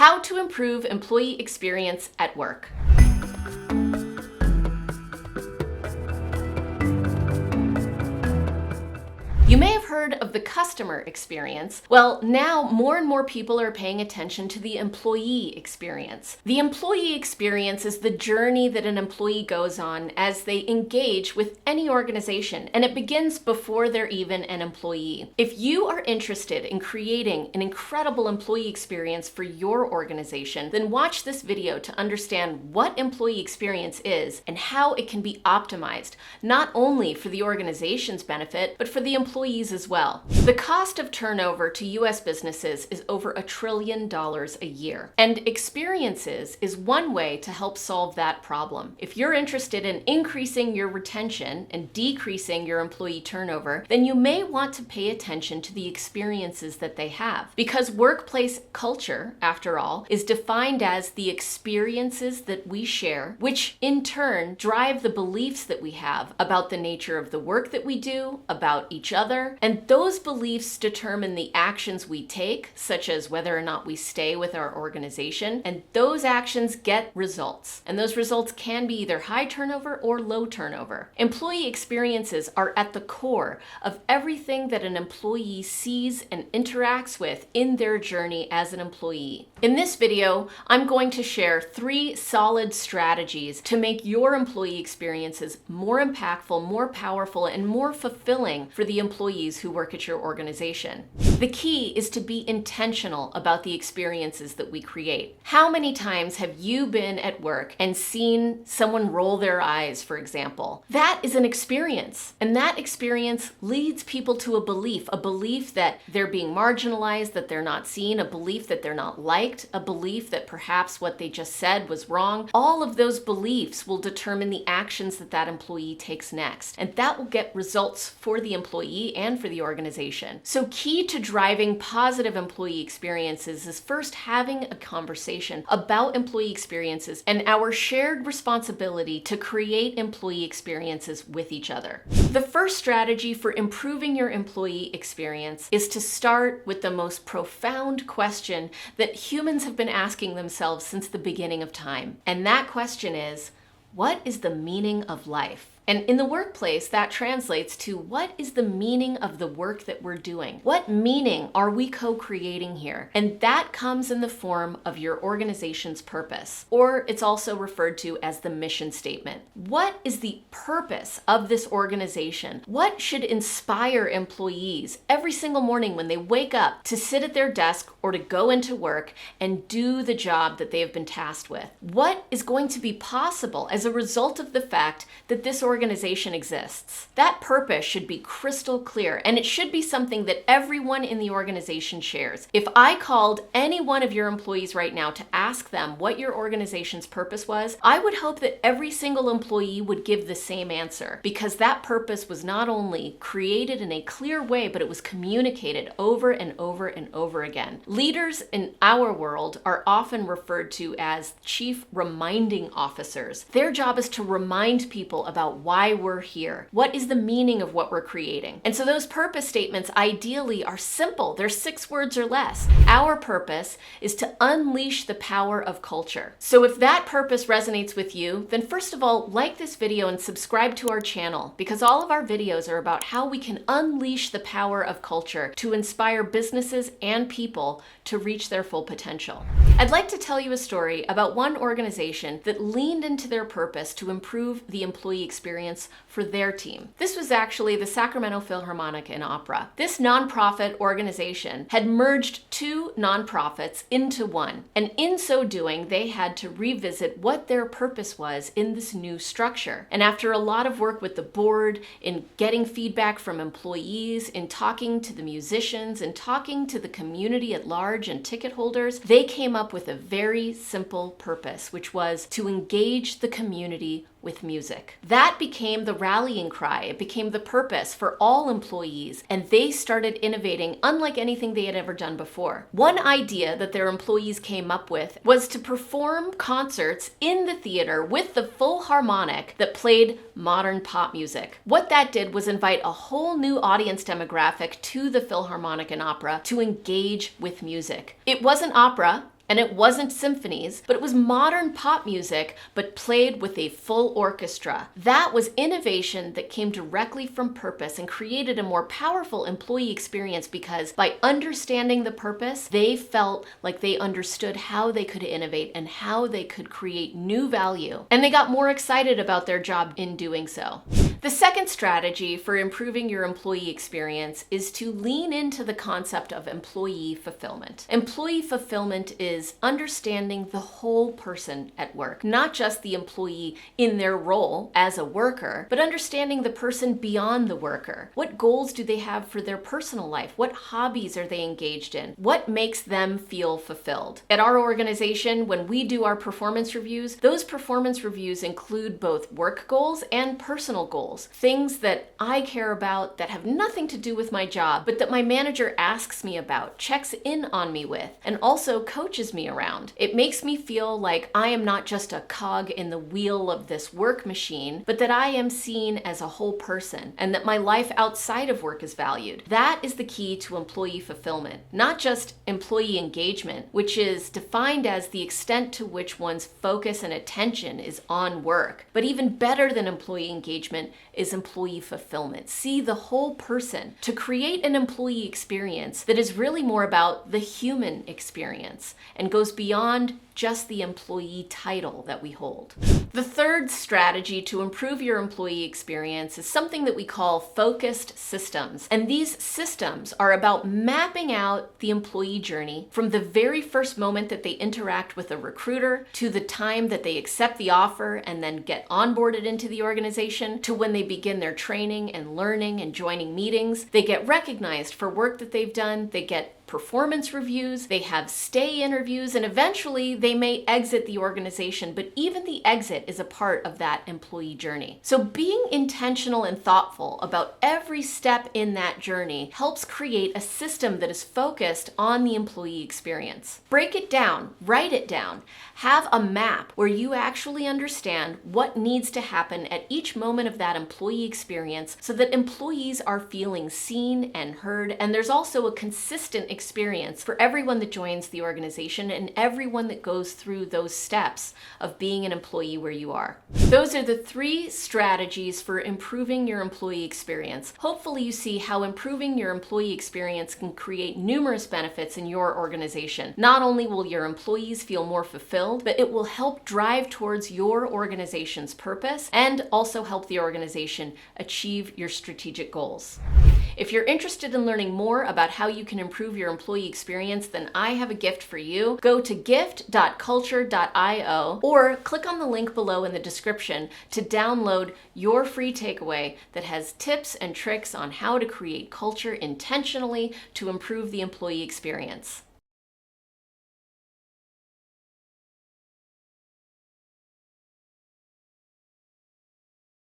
How to improve employee experience at work. You may have heard of the customer experience. Well, now more and more people are paying attention to the employee experience. The employee experience is the journey that an employee goes on as they engage with any organization, and it begins before they're even an employee. If you are interested in creating an incredible employee experience for your organization, then watch this video to understand what employee experience is and how it can be optimized, not only for the organization's benefit, but for the employees as well. The cost of turnover to US businesses is over $1 trillion a year, and experiences is one way to help solve that problem. If you're interested in increasing your retention and decreasing your employee turnover, then you may want to pay attention to the experiences that they have. Because workplace culture, after all, is defined as the experiences that we share, which in turn drive the beliefs that we have about the nature of the work that we do, about each other, and those beliefs determine the actions we take, such as whether or not we stay with our organization, and those actions get results. And those results can be either high turnover or low turnover. Employee experiences are at the core of everything that an employee sees and interacts with in their journey as an employee. In this video, I'm going to share 3 solid strategies to make your employee experiences more impactful, more powerful, and more fulfilling for the employees who work at your organization. The key is to be intentional about the experiences that we create. How many times have you been at work and seen someone roll their eyes, for example? That is an experience, and that experience leads people to a belief that they're being marginalized, that they're not seen, a belief that they're not liked, a belief that perhaps what they just said was wrong. All of those beliefs will determine the actions that that employee takes next, and that will get results for the employee and for the organization. So key to driving positive employee experiences is first having a conversation about employee experiences and our shared responsibility to create employee experiences with each other. The first strategy for improving your employee experience is to start with the most profound question that humans have been asking themselves since the beginning of time. And that question is, what is the meaning of life? And in the workplace, that translates to what is the meaning of the work that we're doing? What meaning are we co-creating here? And that comes in the form of your organization's purpose, or it's also referred to as the mission statement. What is the purpose of this organization? What should inspire employees every single morning when they wake up to sit at their desk or to go into work and do the job that they have been tasked with? What is going to be possible as a result of the fact that this organization exists? That purpose should be crystal clear, and it should be something that everyone in the organization shares. If I called any one of your employees right now to ask them what your organization's purpose was, I would hope that every single employee would give the same answer, because that purpose was not only created in a clear way, but it was communicated over and over and over again. Leaders in our world are often referred to as chief reminding officers. Their job is to remind people about why we're here. What is the meaning of what we're creating? And so those purpose statements ideally are simple. They're 6 words or less. Our purpose is to unleash the power of culture. So if that purpose resonates with you, then first of all, like this video and subscribe to our channel, because all of our videos are about how we can unleash the power of culture to inspire businesses and people to reach their full potential. I'd like to tell you a story about one organization that leaned into their purpose to improve the employee experience for their team. This was actually the Sacramento Philharmonic and Opera. This nonprofit organization had merged 2 nonprofits into one, and in so doing, they had to revisit what their purpose was in this new structure. And after a lot of work with the board, in getting feedback from employees, in talking to the musicians, and talking to the community at large and ticket holders, they came up with a very simple purpose, which was to engage the community with music. That became the rallying cry. It became the purpose for all employees, and they started innovating unlike anything they had ever done before. One idea that their employees came up with was to perform concerts in the theater with the full harmonic that played modern pop music. What that did was invite a whole new audience demographic to the Philharmonic and Opera to engage with music. It wasn't opera, And it wasn't symphonies, but it was modern pop music, but played with a full orchestra. That was innovation that came directly from purpose and created a more powerful employee experience because by understanding the purpose, they felt like they understood how they could innovate and how they could create new value. And they got more excited about their job in doing so. The second strategy for improving your employee experience is to lean into the concept of employee fulfillment. Employee fulfillment is understanding the whole person at work, not just the employee in their role as a worker, but understanding the person beyond the worker. What goals do they have for their personal life? What hobbies are they engaged in? What makes them feel fulfilled? At our organization, when we do our performance reviews, those performance reviews include both work goals and personal goals. Things that I care about that have nothing to do with my job, but that my manager asks me about, checks in on me with, and also coaches me around. It makes me feel like I am not just a cog in the wheel of this work machine, but that I am seen as a whole person and that my life outside of work is valued. That is the key to employee fulfillment, not just employee engagement, which is defined as the extent to which one's focus and attention is on work. But even better than employee engagement is employee fulfillment. See the whole person to create an employee experience that is really more about the human experience and goes beyond just the employee title that we hold. The third strategy to improve your employee experience is something that we call focused systems. And these systems are about mapping out the employee journey from the very first moment that they interact with a recruiter to the time that they accept the offer and then get onboarded into the organization to when they begin their training and learning and joining meetings. They get recognized for work that they've done. They get performance reviews, they have stay interviews, and eventually they may exit the organization, but even the exit is a part of that employee journey. So being intentional and thoughtful about every step in that journey helps create a system that is focused on the employee experience. Break it down, write it down, have a map where you actually understand what needs to happen at each moment of that employee experience so that employees are feeling seen and heard, and there's also a consistent experience for everyone that joins the organization and everyone that goes through those steps of being an employee where you are. Those are the three strategies for improving your employee experience. Hopefully you see how improving your employee experience can create numerous benefits in your organization. Not only will your employees feel more fulfilled, but it will help drive towards your organization's purpose and also help the organization achieve your strategic goals. If you're interested in learning more about how you can improve your employee experience, then I have a gift for you. Go to gift.culture.io or click on the link below in the description to download your free takeaway that has tips and tricks on how to create culture intentionally to improve the employee experience.